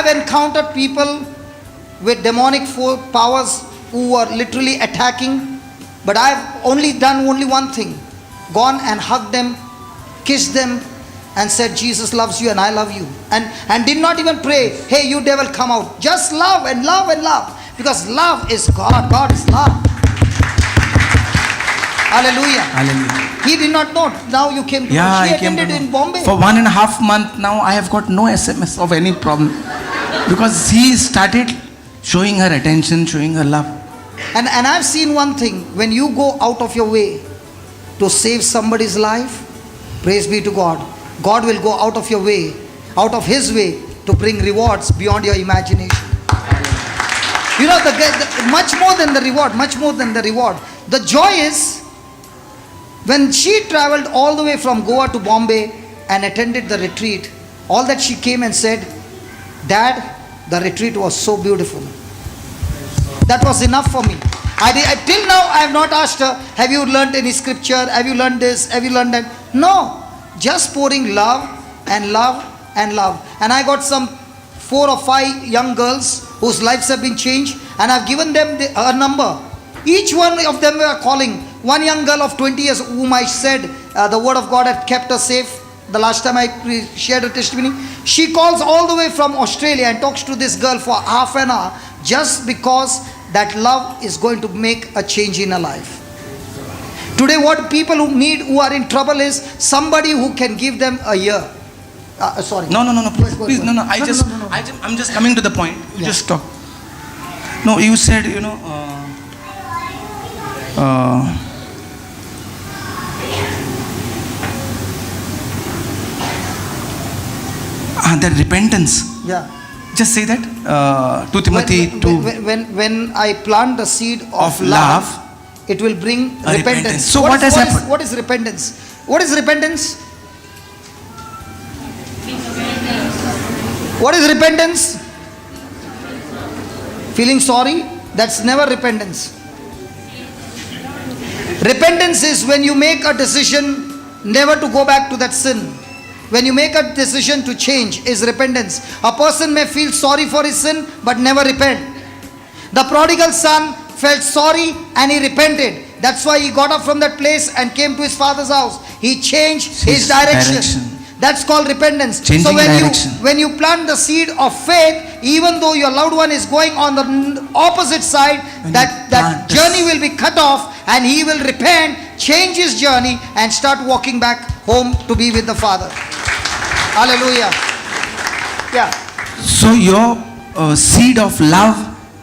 have encountered people with demonic powers who were literally attacking, but I've only done one thing. Gone and hugged them, kissed them, and said, Jesus loves you and I love you. And did not even pray, hey, you devil, come out. Just love and love and love. Because love is God. God is love. Hallelujah. Hallelujah. He did not know. Now you came to know. Yeah, She I came to attended know. in Bombay. For 1.5 months now, I have got no SMS of any problem. Because he started showing her attention, showing her love. And I've seen one thing. When you go out of your way to save somebody's life, praise be to God, God will go out of your way, out of His way, to bring rewards beyond your imagination. You know, much more than the reward, much more than the reward. The joy is, when she traveled all the way from Goa to Bombay and attended the retreat, all that she came and said, Dad, the retreat was so beautiful. That was enough for me. Till now I have not asked her, have you learned any scripture? Have you learned this? Have you learned that? No. Just pouring love and love and love. And I got some 4 or 5 young girls whose lives have been changed, and I've given them her number. Each one of them were calling. One young girl of 20 years whom I said the word of God had kept her safe. The last time I shared her testimony, she calls all the way from Australia and talks to this girl for half an hour, just because that love is going to make a change in her life. Today what people who are in trouble is somebody who can give them a year. Sorry. No, please, Go please, ahead. no. I'm just coming to the point. You just stop. No, you said, that repentance. Yeah. Just say that. 2 Timothy 2. When I plant the seed of love, it will bring repentance. So what has happened? What is repentance? What is repentance? What is repentance? Feeling sorry? That's never repentance. Repentance is when you make a decision never to go back to that sin. When you make a decision to change, is repentance. A person may feel sorry for his sin but never repent. The prodigal son felt sorry and he repented. That's why he got up from that place and came to his father's house. He changed his direction. That's called repentance. Changing so direction. when you plant the seed of faith, even though your loved one is going on the opposite side, that journey will be cut off, and he will repent, change his journey, and start walking back home to be with the Father. Hallelujah. Yeah. So your seed of love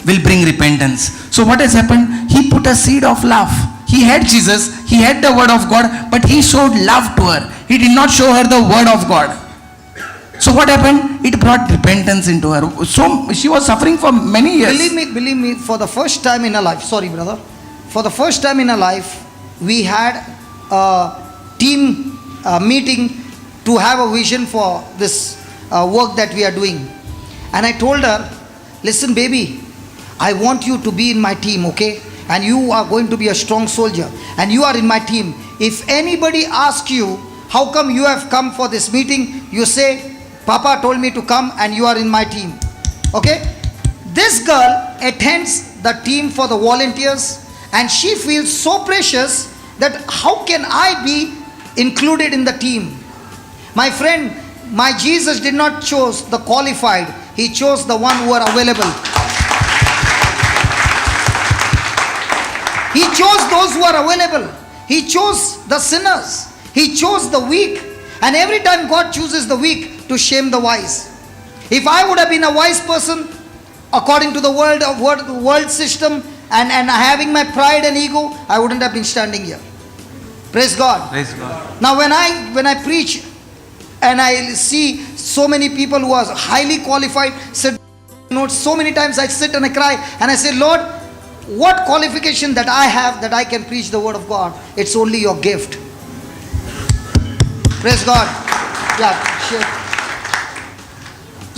will bring repentance. So what has happened? He put a seed of love. He had Jesus, he had the word of God, but he showed love to her. He did not show her the word of God. So what happened? It brought repentance into her. So she was suffering for many years. Believe me, for the first time in her life, sorry brother, for the first time in her life, we had a team meeting to have a vision for this work that we are doing. And I told her, listen baby, I want you to be in my team, okay? And you are going to be a strong soldier, and you are in my team. If anybody asks you, how come you have come for this meeting, you say, Papa told me to come and you are in my team. Okay? This girl attends the team for the volunteers, and she feels so precious that how can I be included in the team? My friend, my Jesus did not choose the qualified. He chose the one who are available. He chose those who are available. He chose the sinners. He chose the weak. And every time God chooses the weak to shame the wise. If I would have been a wise person, according to the world system, and having my pride and ego, I wouldn't have been standing here. Praise God. Praise God. Now when I preach and I see so many people who are highly qualified, so many times I sit and I cry and I say, Lord, what qualification that I have that I can preach the word of God? It's only your gift. Praise God. Yeah, sure.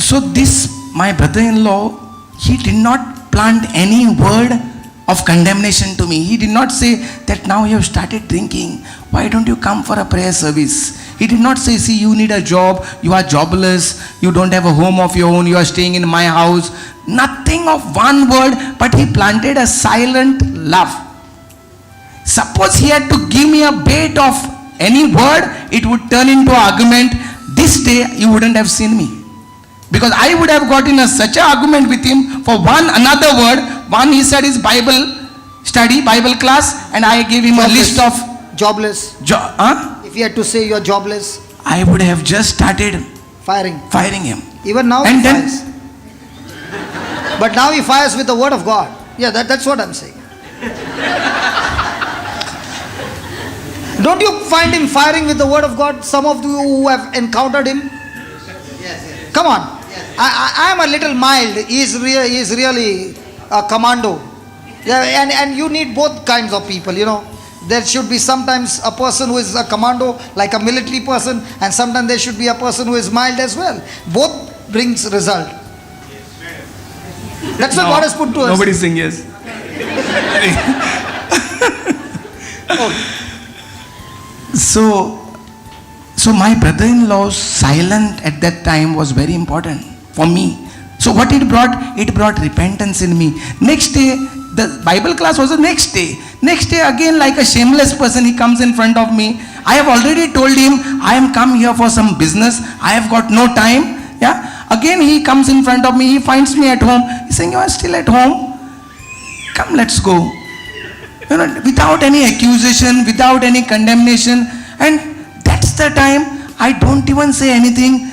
So this, my brother-in-law, he did not plant any word of condemnation to me. He did not say that now you have started drinking, why don't you come for a prayer service? He did not say, see, you need a job, you are jobless, you don't have a home of your own, you are staying in my house. Nothing of one word, but he planted a silent love. Suppose he had to give me a bait of any word, it would turn into an argument. This day, you wouldn't have seen me. Because I would have got in such an argument with him for another word. One, he said, is Bible study, Bible class, and I gave him a list of jobless. If you had to say you're jobless, I would have just started firing him. Even now And he then- fires. But now he fires with the word of God. Yeah, that's what I'm saying. Don't you find him firing with the word of God? Some of you who have encountered him. Come on. I am a little mild. He is really a commando. Yeah, and you need both kinds of people, you know. There should be sometimes a person who is a commando, like a military person, and sometimes there should be a person who is mild as well. Both brings result. That's what God has put to us. Nobody sing yes. So my brother-in-law's silence at that time was very important for me. So what it brought? It brought repentance in me. Next day, the Bible class was the next day. Next day again, like a shameless person, he comes in front of me. I have already told him, I am come here for some business. I have got no time. Yeah. Again he comes in front of me. He finds me at home. He's saying, you are still at home? Come, let's go. You know, without any accusation, without any condemnation. And that's the time I don't even say anything.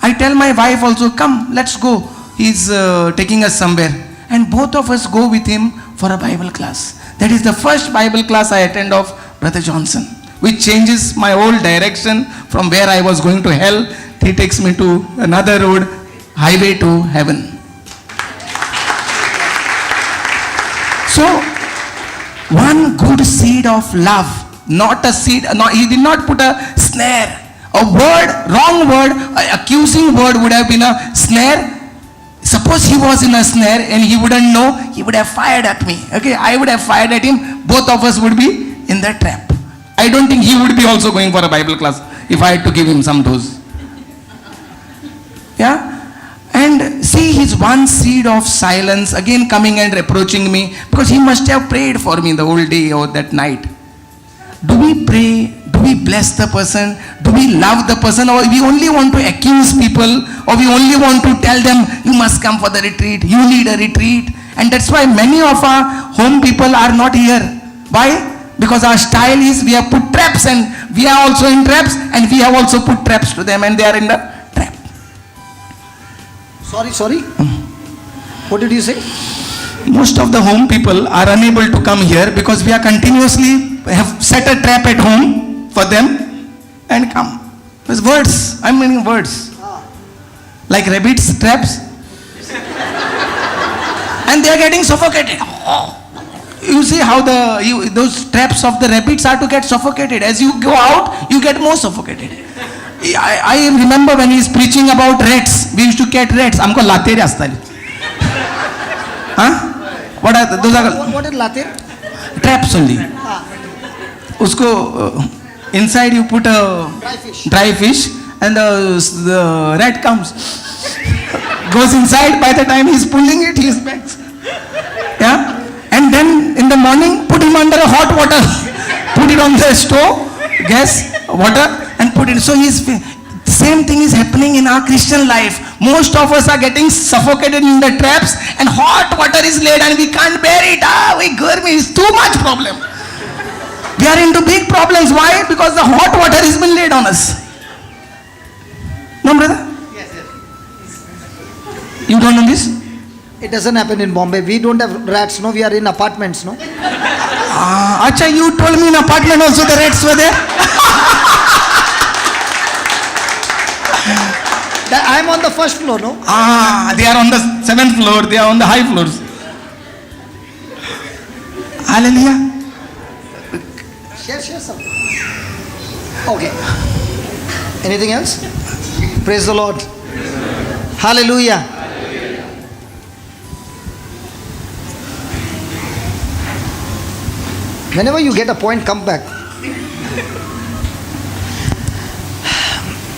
I tell my wife also, come, let's go. He's taking us somewhere. And both of us go with him for a Bible class. That is the first Bible class I attend of Brother Johnson, which changes my whole direction from where I was going to hell. He takes me to another road, highway to heaven. So, one good seed of love, not a seed, no, he did not put a snare. A word, wrong word, an accusing word would have been a snare. Suppose he was in a snare and he wouldn't know, he would have fired at me. Okay, I would have fired at him. Both of us would be in that trap. I don't think he would be also going for a Bible class if I had to give him some dose. Yeah? And see his one seed of silence again coming and reproaching me, because he must have prayed for me the whole day or that night. Do we pray? Do we bless the person? Do we love the person? Or we only want to accuse people? Or we only want to tell them, you must come for the retreat, you need a retreat? And that's why many of our home people are not here. Why? Because our style is, we have put traps and we are also in traps, and we have also put traps to them and they are in the trap. Sorry. What did you say? Most of the home people are unable to come here because we are continuously have set a trap at home for them and come. There's words. I'm meaning words. Like rabbits' traps. And they are getting suffocated. You see how those traps of the rabbits are to get suffocated. As you go out, you get more suffocated. I remember when he is preaching about rats. We used to get rats. हमको लाते रास्ता हाँ? What are those are What is latir? traps only. उसको inside you put a dry fish and the rat comes, goes inside. By the time he's pulling it, he is back. Yeah, and then in the morning put him under a hot water, put it on the stove, gas, water, and put it. So same thing is happening in our Christian life. Most of us are getting suffocated in the traps, and hot water is laid and we can't bear it. It's too much problem. We are into big problems. Why? Because the hot water has been laid on us. No, brother? Yes. You don't know this? It doesn't happen in Bombay. We don't have rats, no. We are in apartments, no. Acha, you told me in apartment also the rats were there. I am on the first floor, no. They are on the 7th floor. They are on the high floors. Hallelujah. Share some. Okay. Anything else? Praise the Lord. Hallelujah. Whenever you get a point, come back.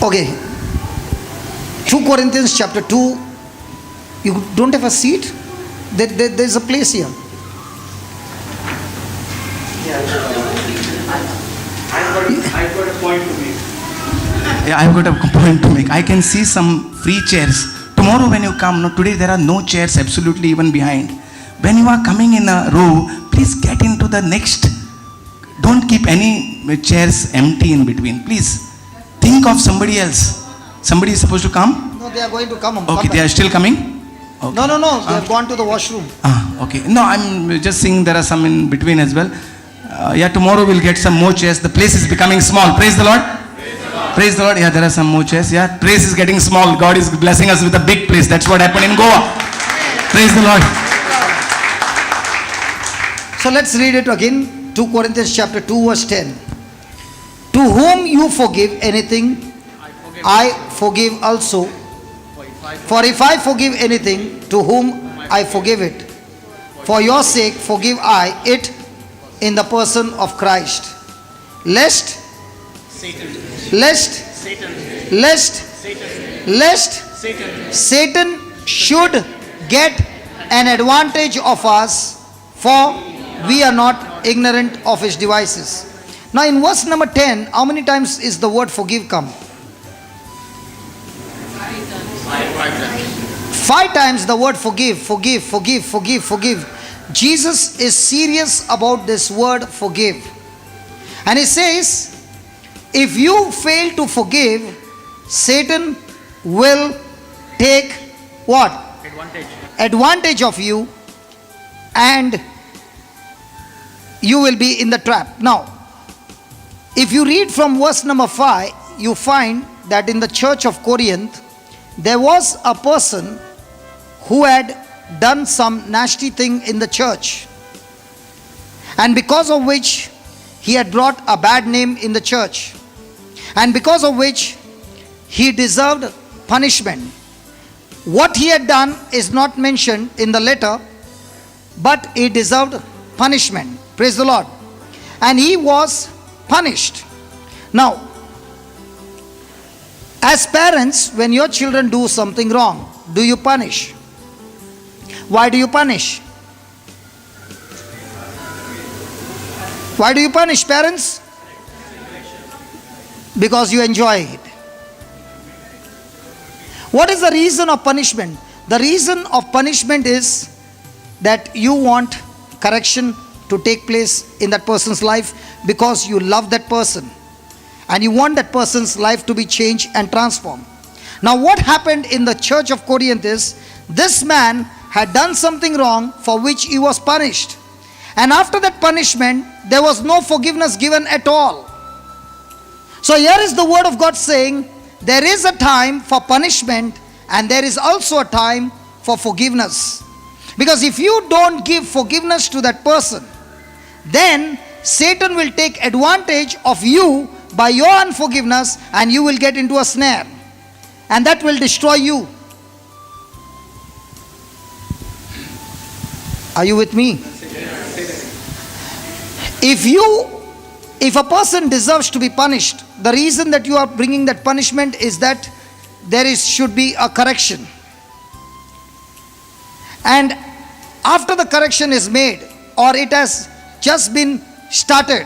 Okay. 2 Corinthians chapter 2. You don't have a seat? There's a place here. I've got a point to make. Yeah, I've got a point to make. I can see some free chairs. Tomorrow when you come, no, today there are no chairs absolutely even behind. When you are coming in a row, please get into the next. Don't keep any chairs empty in between. Please think of somebody else. Somebody is supposed to come? No, they are going to come. Okay, they are still coming? Okay. No, they have gone to the washroom. Okay. No, I'm just saying there are some in between as well. Yeah, tomorrow we'll get some more chairs. The place is becoming small. Praise the Lord. Praise the Lord. Yeah, there are some more chairs. Yeah, place is getting small. God is blessing us with a big place. That's what happened in Goa. Praise the Lord. So let's read it again. 2 Corinthians chapter 2 verse 10. To whom you forgive anything, I forgive also. For if I forgive anything, to whom I forgive it. For your sake forgive I it in the person of Christ. Lest Satan should get an advantage of us, for we are not ignorant of his devices. Now in verse number 10, how many times is the word forgive come? 5 times the word forgive. Jesus is serious about this word forgive. And he says, if you fail to forgive, Satan will take what? Advantage of you, and you will be in the trap. Now, if you read from verse number 5, you find that in the church of Corinth, there was a person who had done some nasty thing in the church, and because of which he had brought a bad name in the church, and because of which he deserved punishment. What he had done is not mentioned in the letter, but he deserved punishment. Praise the Lord. And he was punished. Now, as parents, when your children do something wrong, do you punish? Why do you punish? Why do you punish, parents? Because you enjoy it. What is the reason of punishment? The reason of punishment is that you want correction to take place in that person's life, because you love that person and you want that person's life to be changed and transformed. Now what happened in the church of Corinth is, this man had done something wrong for which he was punished, and after that punishment there was no forgiveness given at all. So here is the word of God saying, there is a time for punishment and there is also a time for forgiveness. Because if you don't give forgiveness to that person, then Satan will take advantage of you by your unforgiveness, and you will get into a snare, and that will destroy you. Are you with me? If a person deserves to be punished, the reason that you are bringing that punishment is that should be a correction. And after the correction is made, or it has just been started,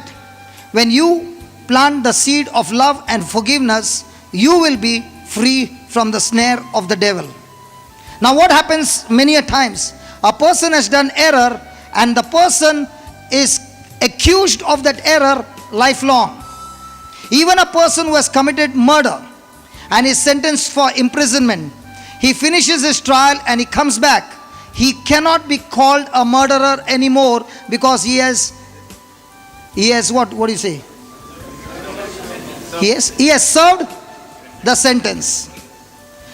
when you plant the seed of love and forgiveness, you will be free from the snare of the devil. Now what happens many a times, a person has done error and the person is accused of that error lifelong. Even a person who has committed murder and is sentenced for imprisonment, he finishes his trial and he comes back. He cannot be called a murderer anymore, because he has what do you say? He has served the sentence.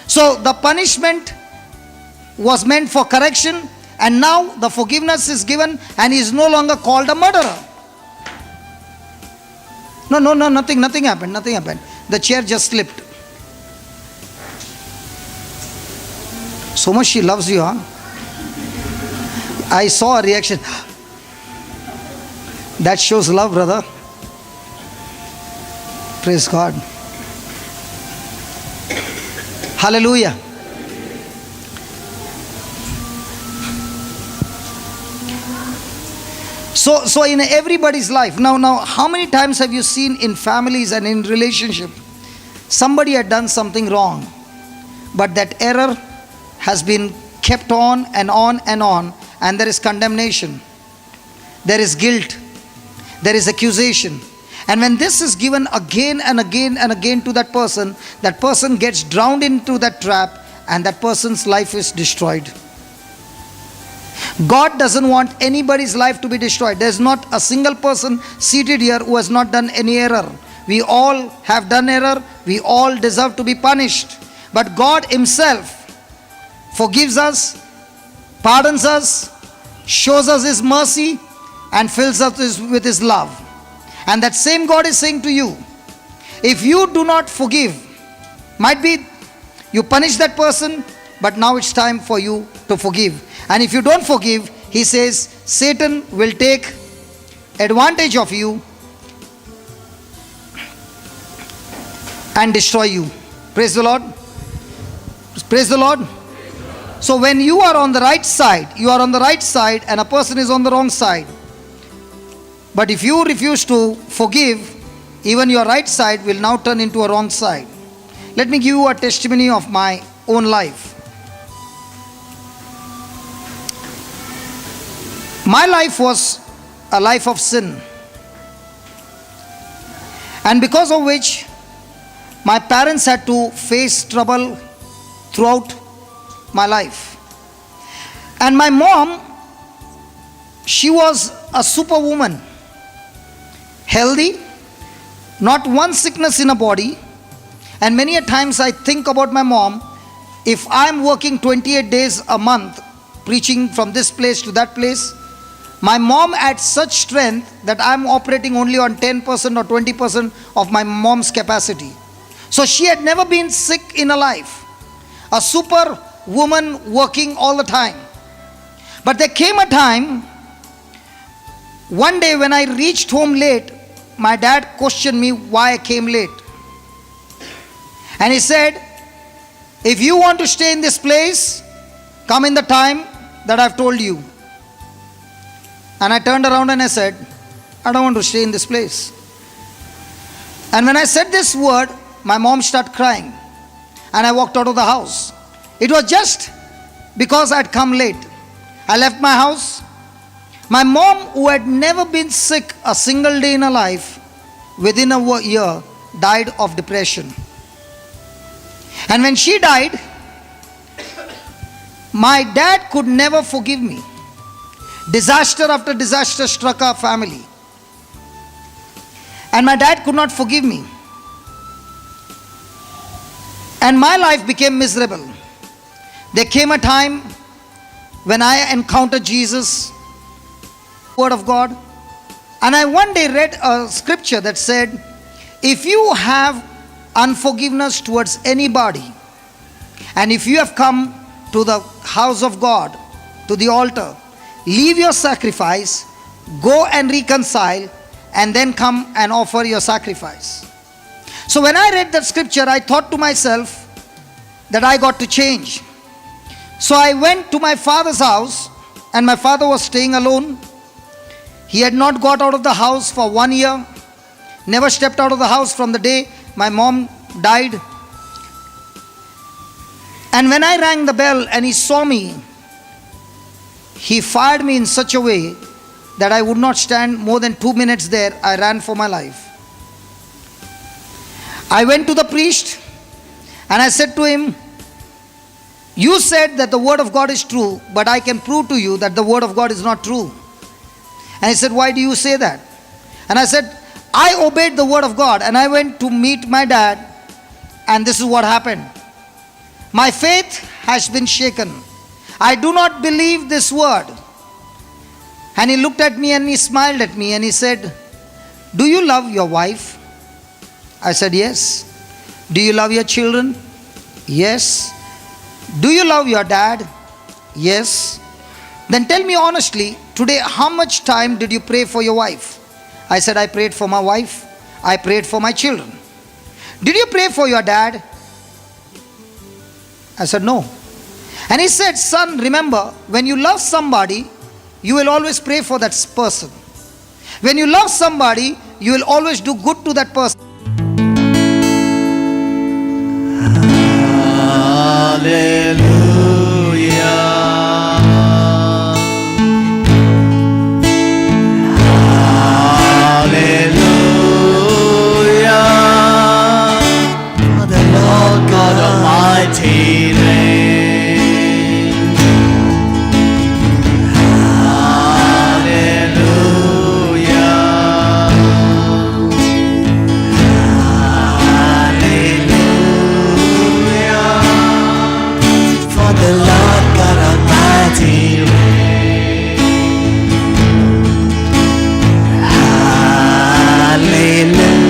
So the punishment was meant for correction, and now the forgiveness is given and he is no longer called a murderer. No, nothing happened. The chair just slipped. So much she loves you, huh? I saw a reaction. That shows love, brother. Praise God. Hallelujah. So in everybody's life, now how many times have you seen in families and in relationship, somebody had done something wrong, but that error has been kept on and on and on, and there is condemnation, there is guilt, there is accusation. And when this is given again and again and again to that person gets drowned into that trap, and that person's life is destroyed. God doesn't want anybody's life to be destroyed. There's not a single person seated here who has not done any error. We all have done error. We all deserve to be punished. But God Himself forgives us, pardons us, shows us His mercy, and fills us with His love. And that same God is saying to you, if you do not forgive, might be you punish that person, but now it's time for you to forgive. And if you don't forgive, He says, Satan will take advantage of you and destroy you. Praise the Lord. Praise the Lord. So when you are on the right side, you are on the right side and a person is on the wrong side. But if you refuse to forgive, even your right side will now turn into a wrong side. Let me give you a testimony of my own life. My life was a life of sin, and because of which my parents had to face trouble throughout my life. And my mom, she was a superwoman, healthy, not one sickness in her body. And many a times I think about my mom. If I'm working 28 days a month preaching from this place to that place, my mom had such strength that I'm operating only on 10% or 20% of my mom's capacity. So she had never been sick in her life. A super woman working all the time. But there came a time, one day when I reached home late, my dad questioned me why I came late. And he said, if you want to stay in this place, come in the time that I've told you. And I turned around and I said, I don't want to stay in this place. And when I said this word, my mom started crying. And I walked out of the house. It was just because I'd come late. I left my house. My mom, who had never been sick a single day in her life, within a year, died of depression. And when she died, my dad could never forgive me. Disaster after disaster struck our family. And my dad could not forgive me. And my life became miserable. There came a time when I encountered Jesus, Word of God. And I one day read a scripture that said, if you have unforgiveness towards anybody, and if you have come to the house of God, to the altar, leave your sacrifice, go and reconcile, and then come and offer your sacrifice. So when I read that scripture, I thought to myself that I got to change. So I went to my father's house, and my father was staying alone. He had not got out of the house for 1 year, never stepped out of the house from the day my mom died. And when I rang the bell and he saw me, he fired me in such a way that I would not stand more than 2 minutes there. I ran for my life. I went to the priest and I said to him, you said that the word of God is true, but I can prove to you that the word of God is not true. And he said, why do you say that? And I said, I obeyed the word of God, and I went to meet my dad, and this is what happened. My faith has been shaken. I do not believe this word. And he looked at me and he smiled at me and he said, do you love your wife? I said, yes. Do you love your children? Yes. Do you love your dad? Yes. Then tell me honestly, today how much time did you pray for your wife? I said, I prayed for my wife. I prayed for my children. Did you pray for your dad? I said, no. And he said, son, remember, when you love somebody, you will always pray for that person. When you love somebody, you will always do good to that person. For the Lord God Almighty reigns. Hallelujah. For the Lord God Almighty reigns. Hallelujah.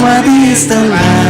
Worthy is the Lamb.